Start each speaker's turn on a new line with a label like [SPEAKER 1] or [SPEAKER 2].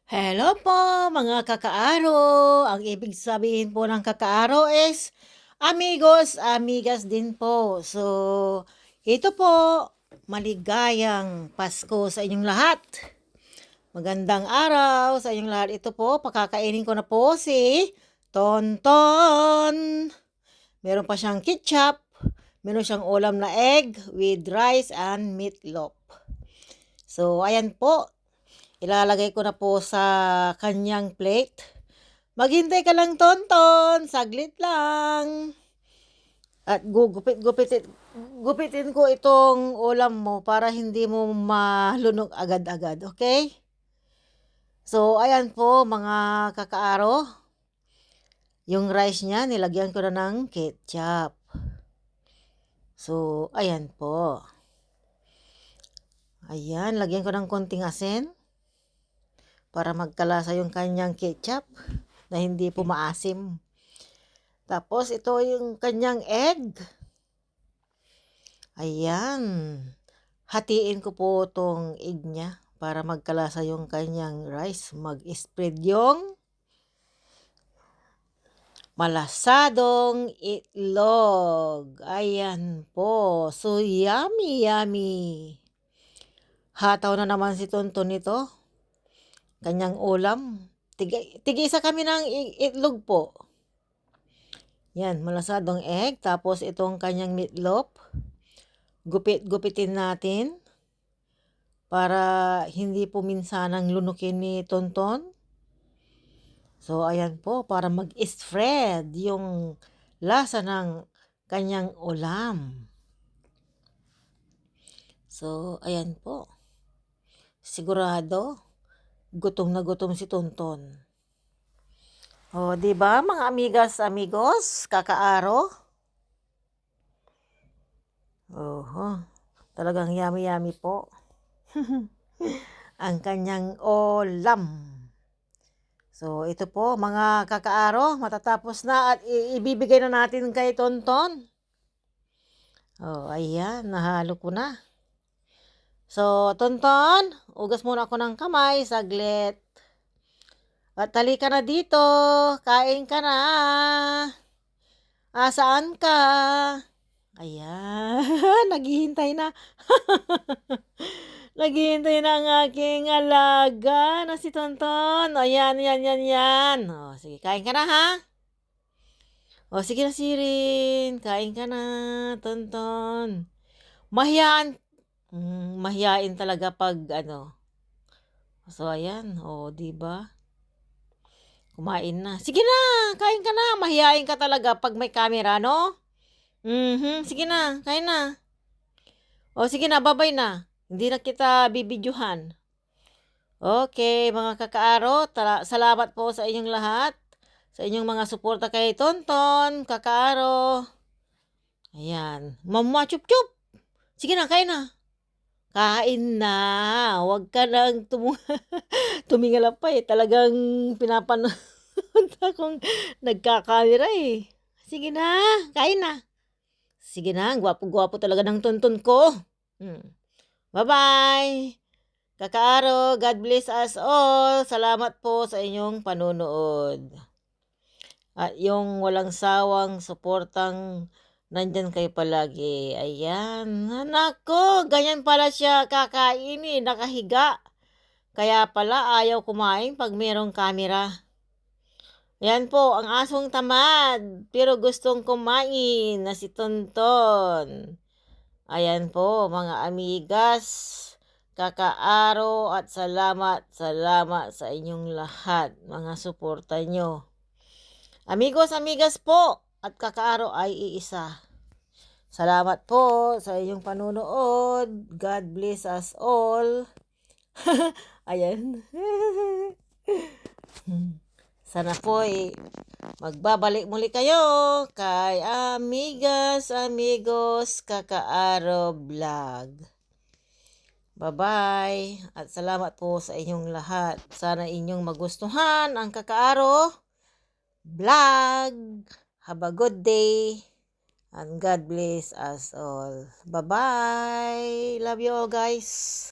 [SPEAKER 1] Hello po mga kakaaro. Ang ibig sabihin po ng kakaaro is amigos, amigas din po. So, ito po, maligayang Pasko sa inyong lahat. Magandang araw sa inyong lahat. Ito po, pakakainin ko na po si Tonton. Meron pa siyang ketchup. Meron siyang ulam na egg with rice and meatloaf. So, ayan po. Ilalagay ko na po sa kanyang plate. Maghintay ka lang, Tonton. Saglit lang. At gupitin ko itong ulam mo para hindi mo malunok agad-agad. Okay? So, ayan po mga kakaaro. Yung rice niya, nilagyan ko na ng ketchup. So, ayan po. Ayan, lagyan ko ng konting asin para magkalasa yung kanyang ketchup na hindi po maasim. Tapos ito yung kanyang egg. Ayan. Hatiin ko po tong egg niya para magkalasa yung kanyang rice. Mag-spread yung malasadong itlog. Ayan po. So yummy, yummy. Hataw na naman si Tonton nito. Kanyang ulam. Tig-isa kami ng itlog po. Yan, malasadong egg. Tapos itong kanyang meatloaf. Gupitin natin. Para hindi po minsanang lunukin ni Tonton. So, ayan po. Para mag-spread yung lasa ng kanyang ulam. So, ayan po. Sigurado, gutom na gutom si Tonton. O, di ba mga amigas, amigos, kakaaro? Oho, talagang yummy po. Ang kanyang ulam. So, ito po mga kakaaro, matatapos na at ibibigay na natin kay Tonton. Oh, ayan, nahalo ko na. So, Tonton, ugas muna ako ng kamay, saglit. At halika na dito, kain ka na. Saan ka? Ayan, naghihintay na. Naghihintay na ang aking alaga na si Tonton. Ayan, yan. O, sige, kain ka na ha. O, sige na Sirin, kain ka na, Tonton. Mahiyain talaga pag ano. So, ayan, o, diba? Kumain na. Sige na, kain ka na. Mahiyain ka talaga pag may camera, no? Sige na, kain na. O, sige na, bye-bye na. Hindi na kita bibidyohan. Okay, mga kakaaro, salamat po sa inyong lahat. Sa inyong mga suporta kay Tonton, kakaaro. Ayan. Mama, chup-chup. Sige na, kain na. Kain na. Huwag ka nang tumingalap pa eh. Talagang pinapanood akong nagkakamera eh. Sige na, kain na. Sige na, gwapo-gwapo talaga ng Tonton ko. Bye-bye. Kakaaro, God bless us all. Salamat po sa inyong panunood. At yung walang sawang suportang nandyan kayo palagi. Ayan. Nako, ganyan pala siya kakainin, nakahiga. Kaya pala ayaw kumain pag merong camera. Yan po, ang asong tamad, pero gustong kumain na si Tonton. Ayan po, mga amigas, kakaaro at salamat sa inyong lahat, mga suporta nyo. Amigos, amigas po, at kakaaro ay iisa. Salamat po sa inyong panunood. God bless us all. Ayan. Sana po magbabalik muli kayo kay Amigas, Amigos, Kakaaro Vlog. Bye-bye at salamat po sa inyong lahat. Sana inyong magustuhan ang Kakaaro Vlog. Have a good day and God bless us all. Bye-bye. Love you all guys.